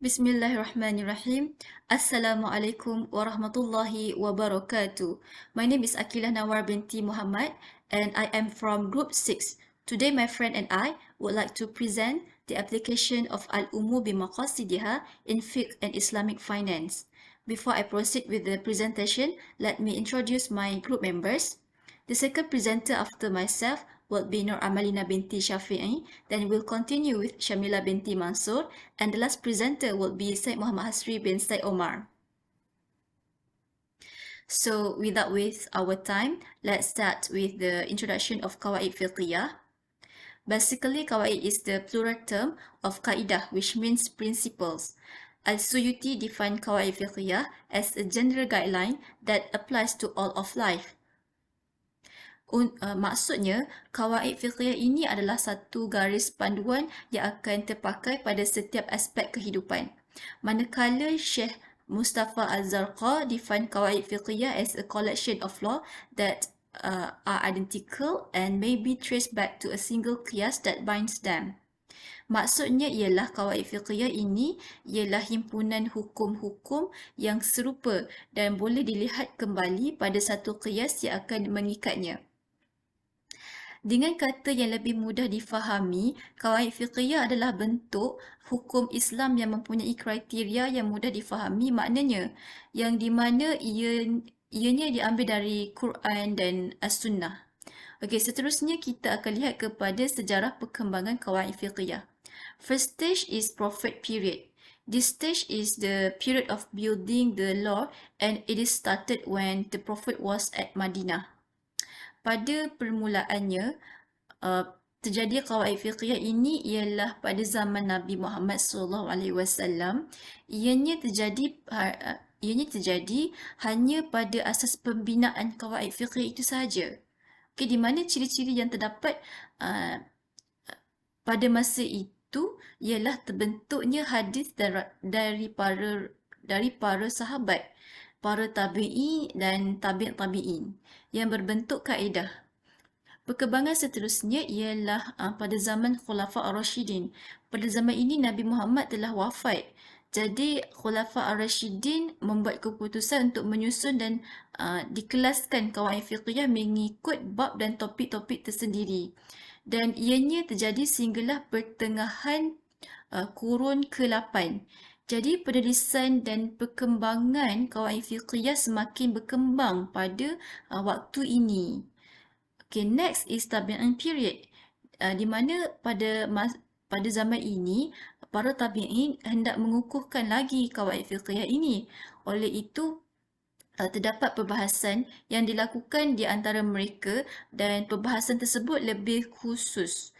Bismillahirrahmanirrahim. Assalamualaikum warahmatullahi wabarakatuh. My name is Aqiilah Nawwar binti Mohamad and I am from Group 6. Today my friend and I would like to present the application of Al-Umur Bimaqasidiha in Fiqh and Islamic Finance. Before I proceed with the presentation, let me introduce my group members. The second presenter after myself will be Amalina Shaaffiee, then we'll continue with Syamila Mansor, and the last presenter will be Syed Mohamad Hasri bin Syed Omar. So without waste our time, let's start with the introduction of Qawaid Fiqhiyah. Basically, Qawaid is the plural term of Qaidah, which means principles. Al-Suyuti defined Qawaid Fiqhiyah as a general guideline that applies to all of life. Maksudnya, kawaid fiqhiyah ini adalah satu garis panduan yang akan terpakai pada setiap aspek kehidupan. Manakala Syekh Mustafa Al-Zarqa define kawaid fiqhiyah as a collection of law that are identical and may be traced back to a single qiyas that binds them. Maksudnya ialah kawaid fiqhiyah ini ialah himpunan hukum-hukum yang serupa dan boleh dilihat kembali pada satu qiyas yang akan mengikatnya. Dengan kata yang lebih mudah difahami, kawaid fiqhiyah adalah bentuk hukum Islam yang mempunyai kriteria yang mudah difahami, maknanya yang di mana ianya diambil dari Quran dan As-Sunnah. Okey, seterusnya kita akan lihat kepada sejarah perkembangan kawaid fiqhiyah. First stage is Prophet period. This stage is the period of building the law and it is started when the Prophet was at Madinah. Pada permulaannya, terjadi kawaid fiqhiyah ini ialah pada zaman Nabi Muhammad SAW. Ianya terjadi hanya pada asas pembinaan kawaid fiqhiyah itu sahaja. Okay, di mana ciri-ciri yang terdapat pada masa itu ialah terbentuknya hadis dari para sahabat, para tabi'in dan tabi'in yang berbentuk kaedah. Perkembangan seterusnya ialah pada zaman Khulafa Ar-Rashidin. Pada zaman ini Nabi Muhammad telah wafat. Jadi Khulafa Ar-Rashidin membuat keputusan untuk menyusun dan dikelaskan kawaid fiqhiyah mengikut bab dan topik-topik tersendiri. Dan ianya terjadi sehinggalah pertengahan kurun ke-8. Jadi penulisan dan perkembangan kawaid fiqhiyah semakin berkembang pada waktu ini. Okay, next is tabi'in period. Di mana pada zaman ini para tabi'in hendak mengukuhkan lagi kawaid fiqhiyah ini. Oleh itu terdapat perbahasan yang dilakukan di antara mereka dan perbahasan tersebut lebih khusus.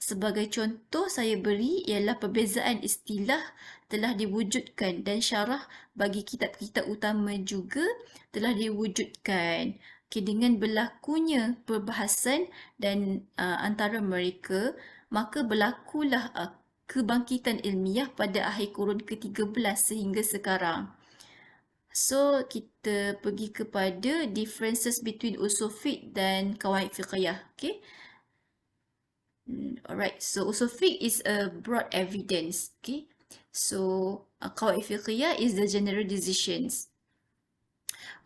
Sebagai contoh saya beri ialah perbezaan istilah telah diwujudkan dan syarah bagi kitab-kitab utama juga telah diwujudkan. Okay, dengan berlakunya perbahasan dan antara mereka, maka berlakulah kebangkitan ilmiah pada akhir kurun ke-13 sehingga sekarang. So, kita pergi kepada differences between usul fiqh dan kawaid fiqhiyah. Okay? Alright, so usul fiqh is a broad evidence. Okay? So, kawaid fiqhiyah is the general decisions.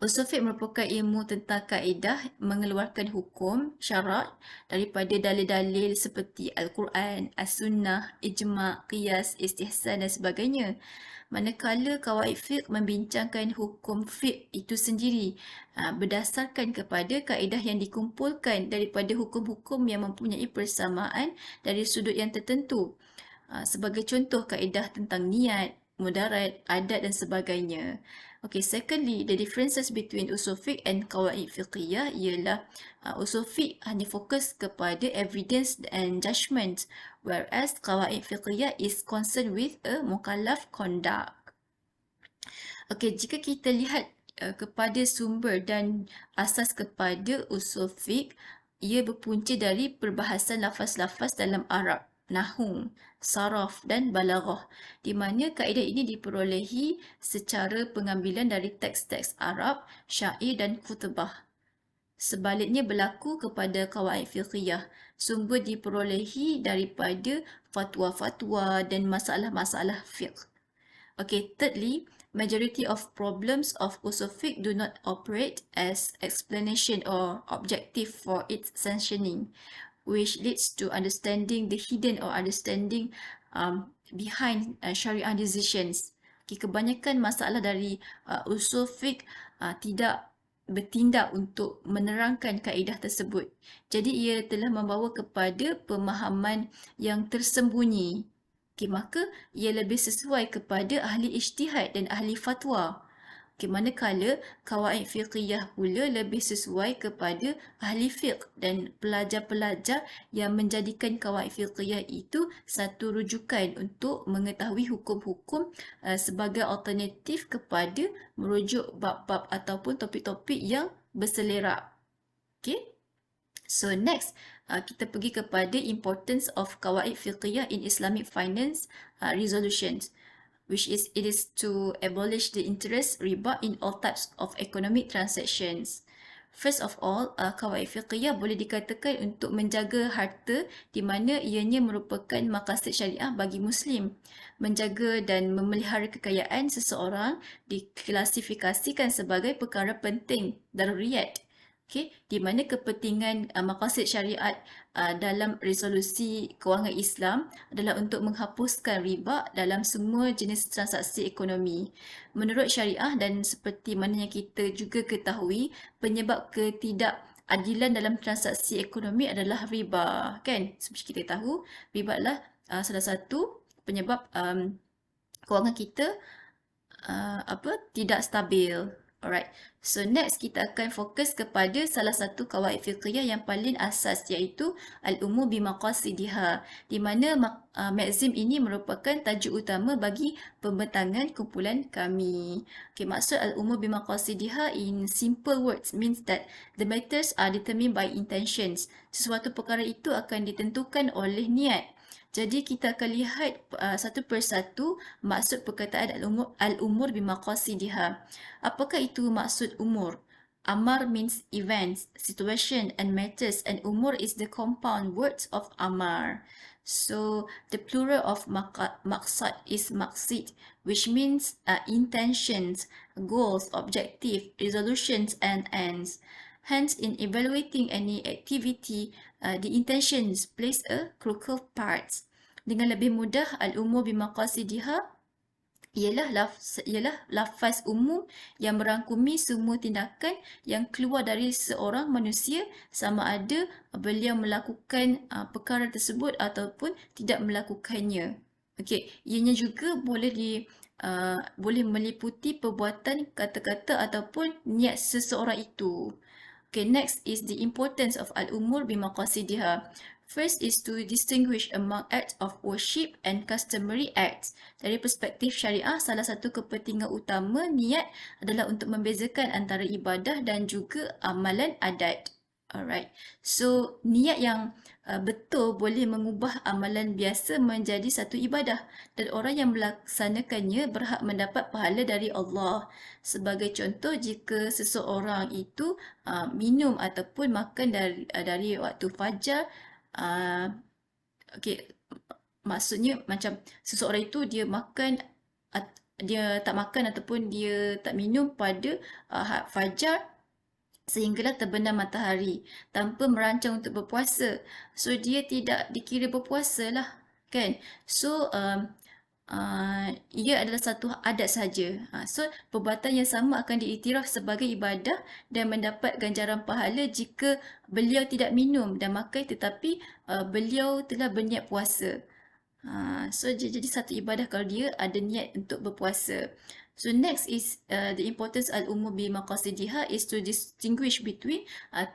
Usul fiqh merupakan ilmu tentang kaedah mengeluarkan hukum, syarat daripada dalil-dalil seperti Al-Quran, As-Sunnah, Ijma', Qiyas, Istihsan dan sebagainya. Manakala kawaid fiqh membincangkan hukum fiqh itu sendiri berdasarkan kepada kaedah yang dikumpulkan daripada hukum-hukum yang mempunyai persamaan dari sudut yang tertentu. Sebagai contoh kaedah tentang niat, mudarat, adat dan sebagainya. Okay, secondly, the differences between usul fiqh and kawaid fiqhiyah ialah usul fiqh hanya fokus kepada evidence and judgment, whereas kawaid fiqhiyah is concerned with a mukallaf conduct. Okay, jika kita lihat kepada sumber dan asas kepada usul fiqh, ia berpunca dari perbahasan lafaz-lafaz dalam Arab, nahwu, saraf dan balaghah, di mana kaedah ini diperolehi secara pengambilan dari teks-teks Arab, syair dan khutbah. Sebaliknya berlaku kepada kawaid fiqhiyah, sumber diperolehi daripada fatwa-fatwa dan masalah-masalah fiqh. Okay, thirdly, majority of problems of usul fiqh do not operate as explanation or objective for its sanctioning, which leads to understanding the hidden or understanding behind syariah decisions. Okay, kebanyakan masalah dari usul fiqh tidak bertindak untuk menerangkan kaedah tersebut. Jadi ia telah membawa kepada pemahaman yang tersembunyi. Okay, maka ia lebih sesuai kepada ahli ijtihad dan ahli fatwa. Okay, manakala kawaid fiqhiyah pula lebih sesuai kepada ahli fiqh dan pelajar-pelajar yang menjadikan kawaid fiqhiyah itu satu rujukan untuk mengetahui hukum-hukum sebagai alternatif kepada merujuk bab-bab ataupun topik-topik yang berselerak. Okay. So next, kita pergi kepada importance of kawaid fiqhiyah in Islamic finance resolutions, which is it is to abolish the interest riba in all types of economic transactions. First of all, kawaid fiqhiyah boleh dikatakan untuk menjaga harta di mana ianya merupakan maqasid syariah bagi Muslim. Menjaga dan memelihara kekayaan seseorang diklasifikasikan sebagai perkara penting, daruriyat. Okay, di mana kepentingan maqasid syariat dalam resolusi kewangan Islam adalah untuk menghapuskan riba dalam semua jenis transaksi ekonomi. Menurut syariah dan seperti mana yang kita juga ketahui, penyebab ketidakadilan dalam transaksi ekonomi adalah riba, kan? Seperti kita tahu, riba adalah salah satu penyebab kewangan kita tidak stabil. Alright, so next kita akan fokus kepada salah satu kawaid fiqhiyah yang paling asas, iaitu Al-Umur Bimaqasidiha, di mana Maxim ini merupakan tajuk utama bagi pembentangan kumpulan kami. Okay, maksud Al-Umur Bimaqasidiha in simple words means that the matters are determined by intentions. Sesuatu perkara itu akan ditentukan oleh niat. Jadi kita akan lihat satu persatu maksud perkataan Al-Umur Bimaqasidiha. Apakah itu maksud umur? Amar means events, situation and matters, and umur is the compound words of amar. So the plural of maqsad is maqsid, which means intentions, goals, objective, resolutions and ends. Hence, in evaluating any activity, the intentions plays a crucial part. Dengan lebih mudah, Al-Umur Bimaqasidiha ialah lafaz umum yang merangkumi semua tindakan yang keluar dari seorang manusia, sama ada beliau melakukan perkara tersebut ataupun tidak melakukannya. Okey, ianya juga boleh meliputi perbuatan, kata-kata ataupun niat seseorang itu. Okay, next is the importance of Al-Umur Bimaqasidiha. First is to distinguish among acts of worship and customary acts. Dari perspektif syariah, salah satu kepentingan utama niat adalah untuk membezakan antara ibadah dan juga amalan adat. Alright, so niat yang betul boleh mengubah amalan biasa menjadi satu ibadah, dan orang yang melaksanakannya berhak mendapat pahala dari Allah. Sebagai contoh, jika seseorang itu minum ataupun makan dari waktu fajar, okay, maksudnya macam seseorang itu dia tak makan ataupun dia tak minum pada fajar sehinggalah terbenam matahari tanpa merancang untuk berpuasa. So dia tidak dikira berpuasa lah, kan? So ia adalah satu adat saja. So perbuatan yang sama akan diiktiraf sebagai ibadah dan mendapat ganjaran pahala jika beliau tidak minum dan makan tetapi beliau telah berniat puasa. So jadi satu ibadah kalau dia ada niat untuk berpuasa. So next is the importance Al-Umur Bimaqasidiha is to distinguish between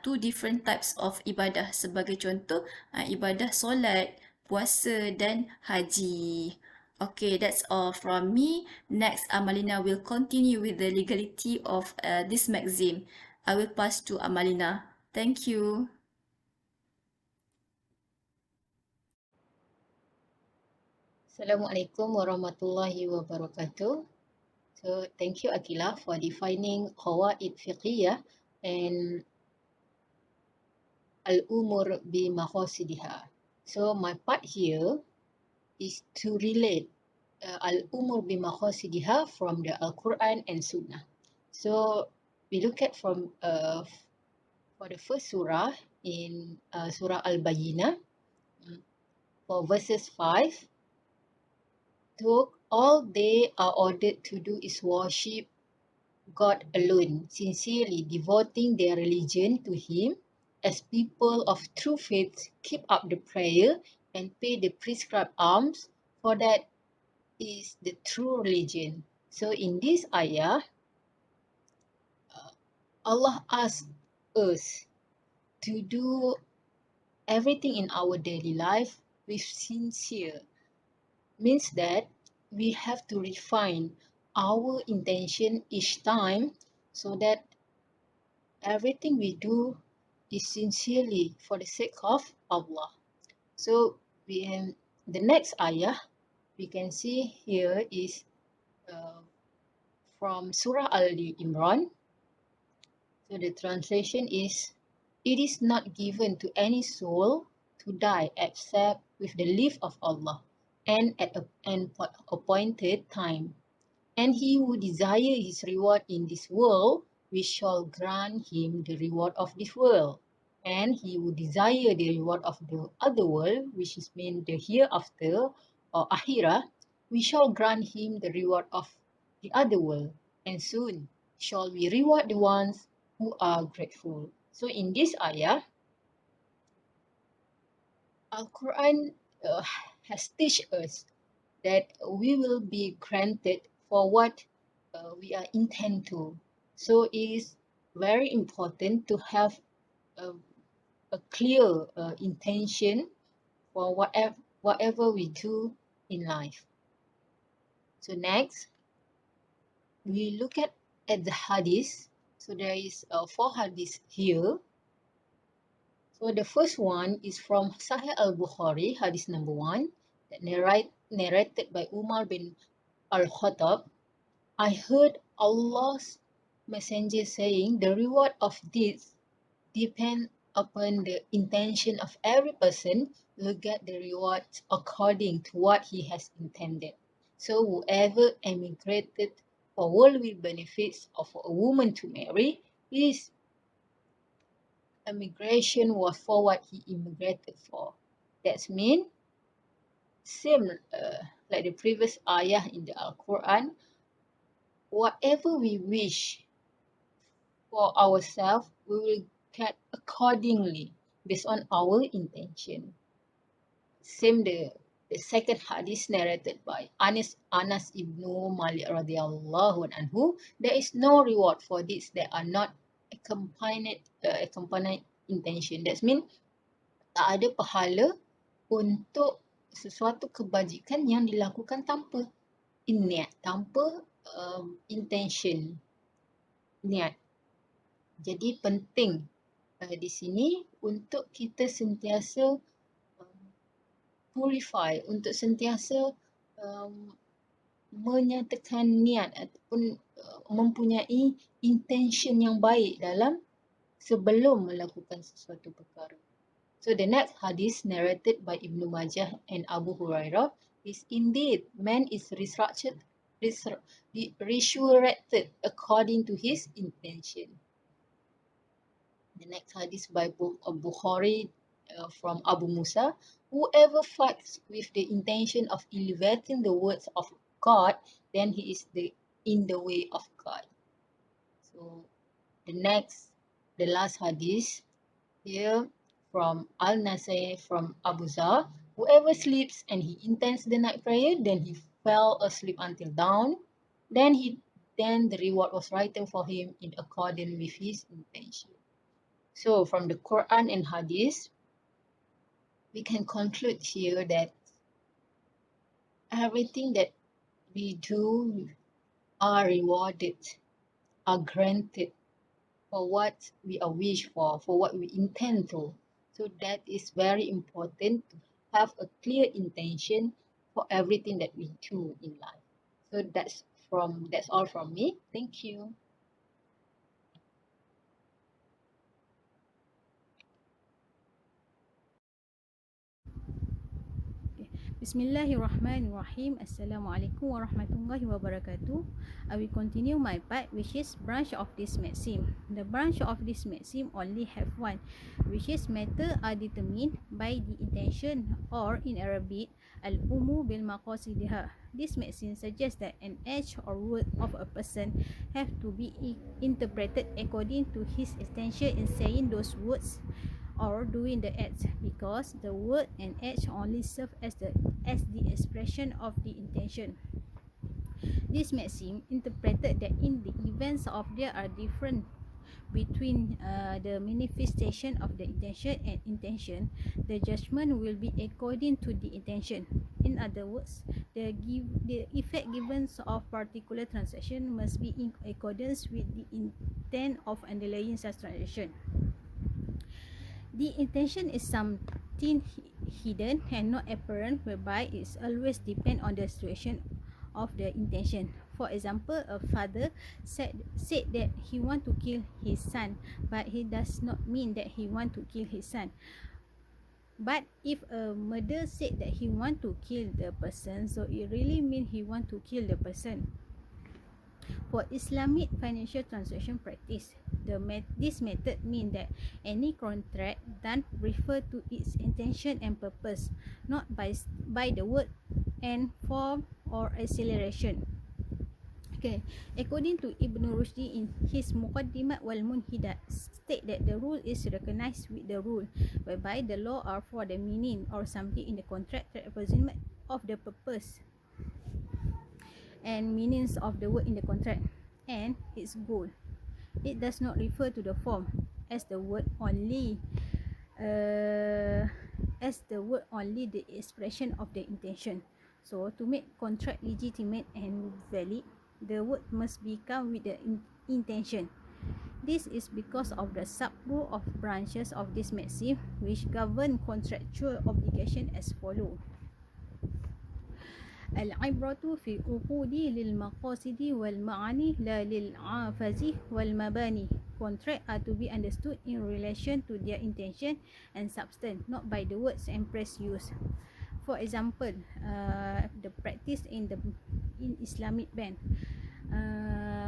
two different types of ibadah. Sebagai contoh, ibadah solat, puasa dan haji. Okay, that's all from me. Next, Amalina will continue with the legality of this maxim. I will pass to Amalina. Thank you. Assalamualaikum warahmatullahi wabarakatuh. So thank you Aqiilah for defining qawaid fiqhiyah and Al-Umur Bimaqasidiha. So my part here is to relate Al-Umur Bimaqasidiha from the Al-Quran and Sunnah. So we look at from for the first surah in Surah Al-Bayyinah, for verses 5, to all they are ordered to do is worship God alone, sincerely devoting their religion to Him. As people of true faith, keep up the prayer and pay the prescribed alms, for that is the true religion. So in this ayah, Allah asks us to do everything in our daily life with sincere. Means that we have to refine our intention each time, so that everything we do is sincerely for the sake of Allah. So the next ayah we can see here is uh, from Surah Al-Imran. So the translation is, "It is not given to any soul to die except with the leave of Allah and at an appointed time. And he who desire his reward in this world, we shall grant him the reward of this world. And he who desire the reward of the other world, which is meant the hereafter or akhirah, we shall grant him the reward of the other world. And soon shall we reward the ones who are grateful." So in this ayah, Al-Quran has teach us that we will be granted for what we are intent to. So it is very important to have a, a clear intention for whatever we do in life. So next, we look at the hadith. So there is 4 hadiths here. So the first one is from Sahih al-Bukhari, hadith number 1, that narrated by Umar bin al-Khattab. "I heard Allah's messenger saying, the reward of deeds depend upon the intention of every person will get the reward according to what he has intended. So whoever emigrated for worldly benefits of a woman to marry, his emigration was for what he immigrated for." That's mean same like the previous ayah in the Al-Quran, whatever we wish for ourselves, we will get accordingly based on our intention. Same the second hadith narrated by Anas ibn Malik radhiyallahu anhu. There is no reward for this that are not accompanied intention. That means tak ada pahala untuk sesuatu kebajikan yang dilakukan tanpa niat, tanpa intention, niat. Jadi penting di sini untuk kita sentiasa purify, untuk sentiasa menyatakan niat ataupun mempunyai intention yang baik dalam sebelum melakukan sesuatu perkara. So the next hadith narrated by Ibn Majah and Abu Hurairah is, "Indeed, man is resurrected according to his intention." The next hadith by Bukhari from Abu Musa, "Whoever fights with the intention of elevating the words of God, then he is in the way of God." So the last hadith here from Al-Nasai from Abu Zar, "Whoever sleeps and he intends the night prayer, then he fell asleep until dawn, then the reward was written for him in accordance with his intention." So from the Quran and Hadith, we can conclude here that everything that we do are rewarded, are granted for what we are wish for what we intend to. So that is very important to have a clear intention for everything that we do in life. So that's all from me. Thank you. Bismillahirrahmanirrahim. Assalamualaikum warahmatullahi wabarakatuh. I will continue my part, which is branch of this maxim. The branch of this maxim only have one, which is matter are determined by the intention, or in Arabic, Al-Umur Bimaqasidiha. This maxim suggests that an act or word of a person have to be interpreted according to his intention in saying those words or doing the act, because the word and act only serve as the expression of the intention. This maxim interpreted that in the events of there are different between the manifestation of the intention and intention, the judgment will be according to the intention. In other words, the effect given of particular transaction must be in accordance with the intent of underlying such transaction. The intention is something hidden and not apparent, whereby it always depends on the situation of the intention. For example, a father said that he want to kill his son, but he does not mean that he want to kill his son. But if a mother said that he want to kill the person, so it really means he want to kill the person. For Islamic financial transaction practice, this method means that any contract done refer to its intention and purpose, not by the word and form or acceleration. Okay, according to Ibn Rushdi in his Muqaddimat wal Munhidat, state that the rule is recognized with the rule, whereby the law are for the meaning or something in the contract representative of the purpose and meanings of the word in the contract and its goal. It does not refer to the form, as the word only the expression of the intention. So to make contract legitimate and valid, the word must become with the intention. This is because of the sub-rule of branches of this maxim, which govern contractual obligation as follow. Al-ibratu fi uqudi lil maqasidi wal ma'ani la lil afazi wal mabani. Contract are to be understood in relation to their intention and substance, not by the words and phrase used. For example, the practice in Islamic bank,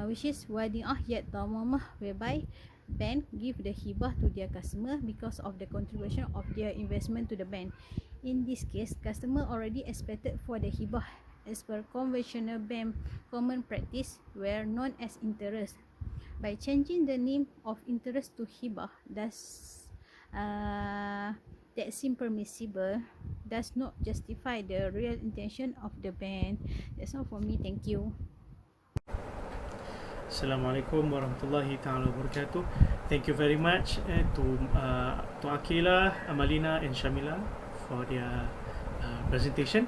which is wadi'ah yad tamamah, whereby bank give the hibah to their customer because of the contribution of their investment to the bank. In this case, customer already expected for the hibah as per conventional bank common practice were known as interest. By changing the name of interest to hibah, that seem permissible, does not justify the real intention of the bank. That's all for me. Thank you. Assalamualaikum warahmatullahi taala wabarakatuh. Thank you very much to Aqiilah, Amalina and Syamila for their presentation.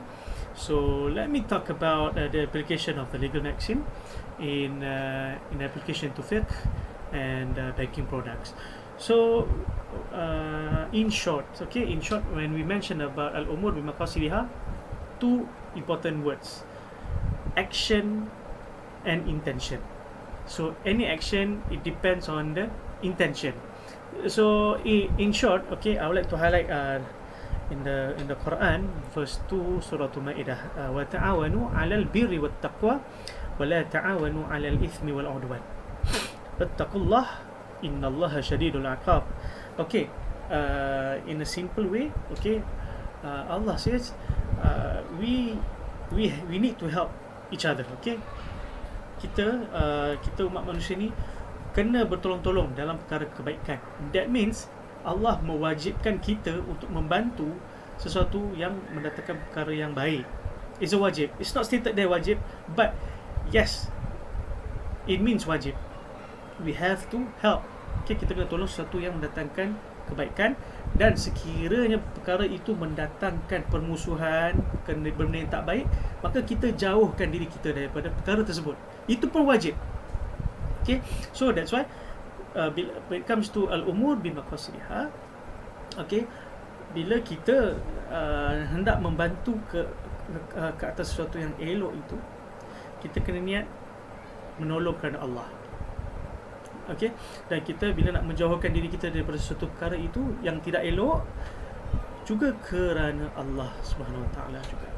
So let me talk about the application of the legal maxim in application to fiqh and banking products. So in short, when we mention about Al-Umur Bimaqasidiha, two important words: action and intention. So any action, it depends on the intention. So in short, I would like to highlight in the Quran, verse 2, Surah Al-Ma'idah, wa ta'awanu 'alal birri wat taqwa wa la ta'awanu 'alal ithmi wal 'udwan. Wattaqullah innallaha shadidul 'iqab. In a simple way, Allah says we need to help each other. Kita umat manusia ni kena bertolong-tolong dalam perkara kebaikan. That means Allah mewajibkan kita untuk membantu sesuatu yang mendatangkan perkara yang baik. It's a wajib. It's not stated there wajib, but yes, it means wajib. We have to help. Kita kena tolong sesuatu yang mendatangkan kebaikan, dan sekiranya perkara itu mendatangkan permusuhan, benda yang tak baik, maka kita jauhkan diri kita daripada perkara tersebut. Itu pun wajib. So that's why when it comes to Al-Umur Bimaqasidiha, bila kita hendak membantu ke atas sesuatu yang elok itu, kita kena niat menolong kerana Allah. Dan kita bila nak menjauhkan diri kita daripada sesuatu perkara itu yang tidak elok, juga kerana Allah Subhanahu Wa Taala juga.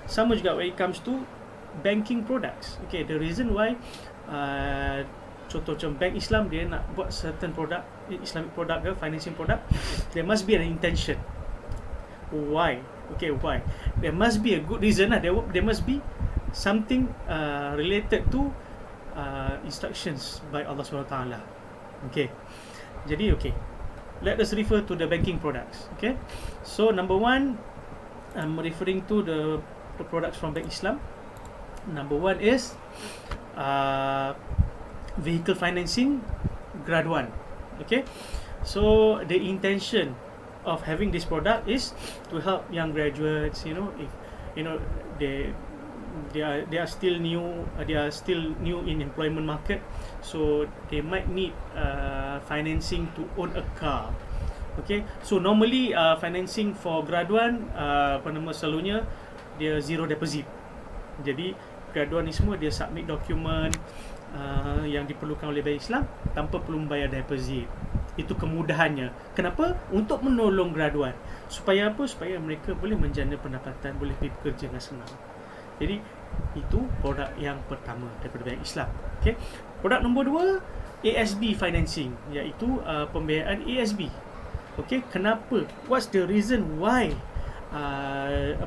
Sama juga when it comes to banking products. Okay, the reason why contoh macam bank Islam dia nak buat certain product, Islamic product ke financing product, there must be an intention. Why? Okay, why? There must be a good reason lah. There must be something related to instructions by Allah SWT. Okay, jadi okay, let us refer to the banking products. Okay, so number one, I'm referring to the products from Bank Islam. Number one is vehicle financing grade 1. Okay, so the intention of having this product is to help young graduates, if they are still new, in employment market, so they might need financing to own a car. Okay, so normally financing for grade 1 selalunya dia zero deposit. Jadi grade 1 ni semua dia submit dokumen yang diperlukan oleh Bank Islam tanpa perlu membayar deposit. Itu kemudahannya. Kenapa? Untuk menolong grade 1. Supaya apa? Supaya mereka boleh menjana pendapatan, boleh pergi bekerja dengan senang. Jadi itu produk yang pertama daripada Bank Islam. Okay. Produk nombor 2, ASB financing, iaitu pembiayaan ASB. Okay, kenapa? What's the reason why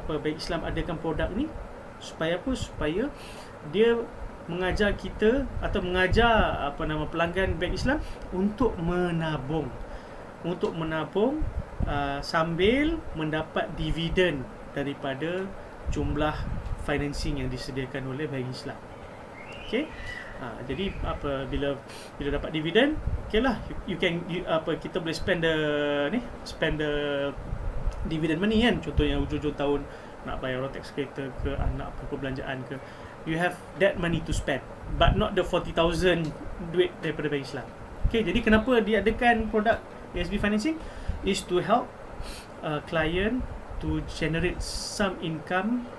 Bank Islam adakan produk ni? Supaya apa? Supaya dia mengajar kita atau mengajar pelanggan Bank Islam untuk menabung, sambil mendapat dividen daripada jumlah financing yang disediakan oleh Bank Islam. Okay, jadi bila dapat dividen, okeylah, kita boleh spend the dividend money kan. Contohnya hujung-hujung tahun nak bayar rotex kereta ke, anak perbelanjaan ke, you have that money to spend, but not the 40,000 duit daripada Bank Islam. Okay, jadi kenapa diadakan produk ASB financing is to help client to generate some income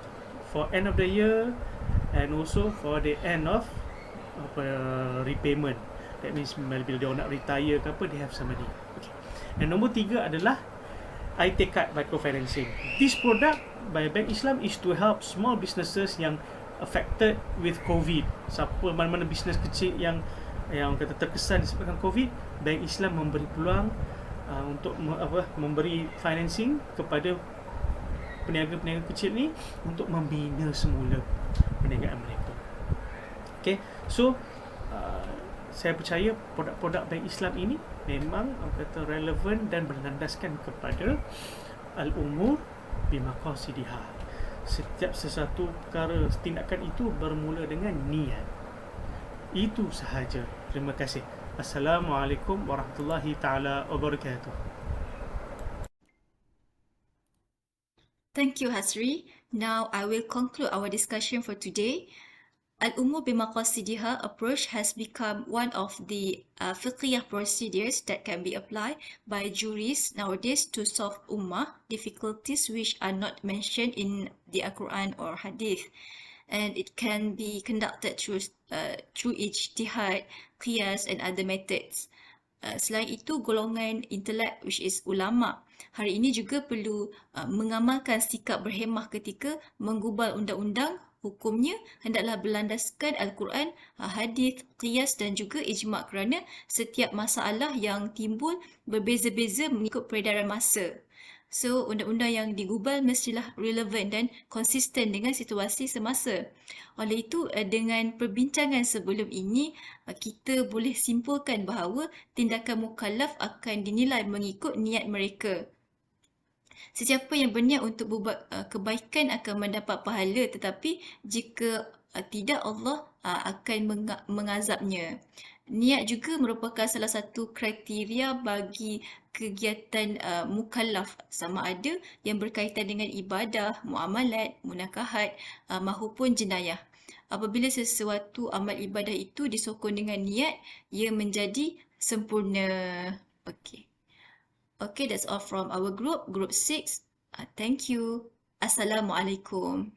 for end of the year and also for the end of repayment. That means bila dia nak retire ke apa, they have some money. Okay. And nombor 3 adalah IT card microfinancing. This product by Bank Islam is to help small businesses yang affected with COVID. Siapa mana-mana bisnes kecil yang kata terkesan disebabkan COVID, Bank Islam memberi peluang untuk memberi financing kepada peniaga-peniaga kecil ni untuk membina semula perniagaan mereka. Okay, so saya percaya produk-produk Bank Islam ini memang relevan dan berlandaskan kepada Al-Umur Bimaqasidiha. Setiap sesuatu perkara, tindakan itu bermula dengan niat. Itu sahaja. Terima kasih. Assalamualaikum warahmatullahi taala wabarakatuh. Thank you, Hasri. Now I will conclude our discussion for today. Al-Umur Bimaqasidiha approach has become one of the fiqhiyah procedures that can be applied by jurists nowadays to solve ummah difficulties which are not mentioned in the Al-Quran or Hadith, and it can be conducted through ijtihad, qiyas and other methods. Selain itu, golongan intelek which is ulama hari ini juga perlu mengamalkan sikap berhemah ketika menggubal undang-undang. Hukumnya hendaklah berlandaskan Al-Quran, hadis, qiyas dan juga ijma' kerana setiap masalah yang timbul berbeza-beza mengikut peredaran masa. So, undang-undang yang digubal mestilah relevan dan konsisten dengan situasi semasa. Oleh itu, dengan perbincangan sebelum ini, kita boleh simpulkan bahawa tindakan mukallaf akan dinilai mengikut niat mereka. Sesiapa yang berniat untuk berbuat kebaikan akan mendapat pahala, tetapi jika tidak, Allah akan mengazabnya. Niat juga merupakan salah satu kriteria bagi kegiatan mukallaf, sama ada yang berkaitan dengan ibadah, muamalat, munakahat mahupun jenayah. Apabila sesuatu amal ibadah itu disokong dengan niat, ia menjadi sempurna. Okay, that's all from our group 6. Thank you. Assalamualaikum.